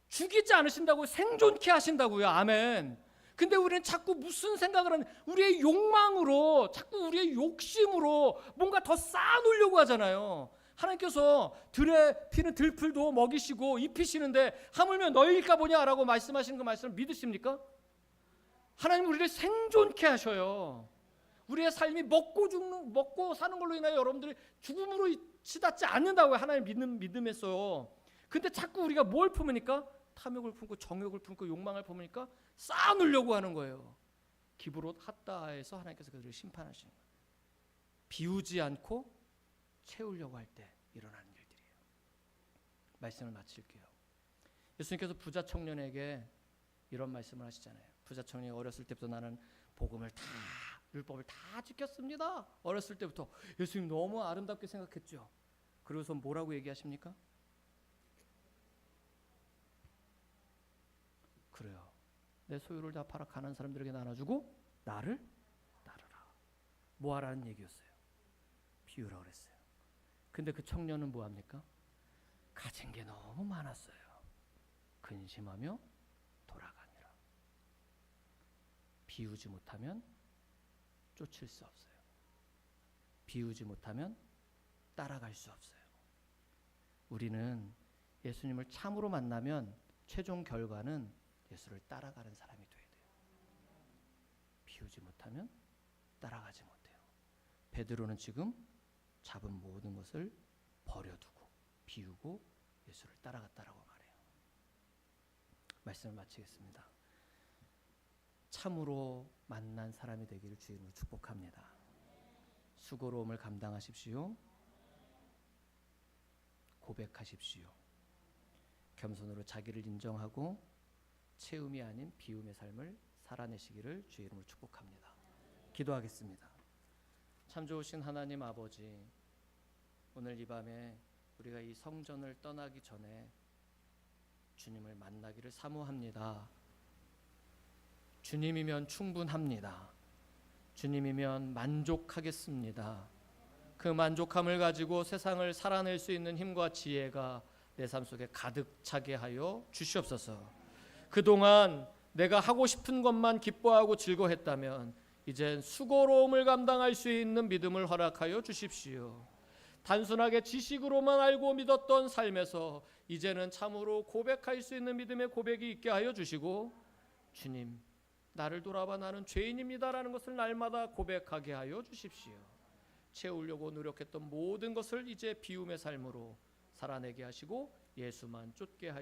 S2: 죽이지 않으신다고요. 생존케 하신다고요. 아멘. 근데 우리는 자꾸 무슨 생각을 하는, 우리의 욕망으로, 자꾸 우리의 욕심으로 뭔가 더 쌓아놓으려고 하잖아요. 하나님께서 들에 피는 들풀도 먹이시고 입히시는데 하물며 너희일까 보냐라고 말씀하시는 그 말씀을 믿으십니까? 하나님 우리를 생존케 하셔요. 우리의 삶이 먹고 사는 걸로 인하여 여러분들이 죽음으로 치닫지 않는다고요. 하나님 믿음에서요. 근데 자꾸 우리가 뭘 품으니까? 탐욕을 품고 정욕을 품고 욕망을 품으니까 쌓아놓으려고 하는 거예요. 기브롯 핫다에서 하나님께서 그들을 심판하시는 거예요. 비우지 않고 채우려고 할 때 일어나는 일들이에요. 말씀을 마칠게요. 예수님께서 부자 청년에게 이런 말씀을 하시잖아요. 부자 청년이 어렸을 때부터 나는 복음을 다, 율법을 다 지켰습니다. 어렸을 때부터. 예수님 너무 아름답게 생각했죠. 그러고서 뭐라고 얘기하십니까? 그래요. 내 소유를 다 팔아 가난한 사람들에게 나눠주고 나를 따르라. 뭐 하라는 얘기였어요? 비우라 그랬어요. 근데 그 청년은 뭐 합니까? 가진 게 너무 많았어요. 근심하며 돌아가니라. 비우지 못하면 쫓을 수 없어요. 비우지 못하면 따라갈 수 없어요. 우리는 예수님을 참으로 만나면 최종 결과는 예수를 따라가는 사람이 돼야 돼요. 비우지 못하면 따라가지 못해요. 베드로는 지금 잡은 모든 것을 버려두고 비우고 예수를 따라갔다라고 말해요. 말씀을 마치겠습니다. 참으로 만난 사람이 되기를 주의 이름으로 축복합니다. 수고로움을 감당하십시오. 고백하십시오. 겸손으로 자기를 인정하고 채움이 아닌 비움의 삶을 살아내시기를 주의 이름으로 축복합니다. 기도하겠습니다. 참 좋으신 하나님 아버지, 오늘 이 밤에 우리가 이 성전을 떠나기 전에 주님을 만나기를 사모합니다. 주님이면 충분합니다. 주님이면 만족하겠습니다. 그 만족함을 가지고 세상을 살아낼 수 있는 힘과 지혜가 내 삶 속에 가득 차게 하여 주시옵소서. 그동안 내가 하고 싶은 것만 기뻐하고 즐거워했다면 이젠 수고로움을 감당할 수 있는 믿음을 허락하여 주십시오. 단순하게 지식으로만 알고 믿었던 삶에서 이제는 참으로 고백할 수 있는 믿음의 고백이 있게 하여 주시고, 주님, 나를 돌아봐 나는 죄인입니다라는 것을 날마다 고백하게 하여 주십시오. 채우려고 노력했던 모든 것을 이제 비움의 삶으로 살아내게 하시고 예수만 쫓게 하여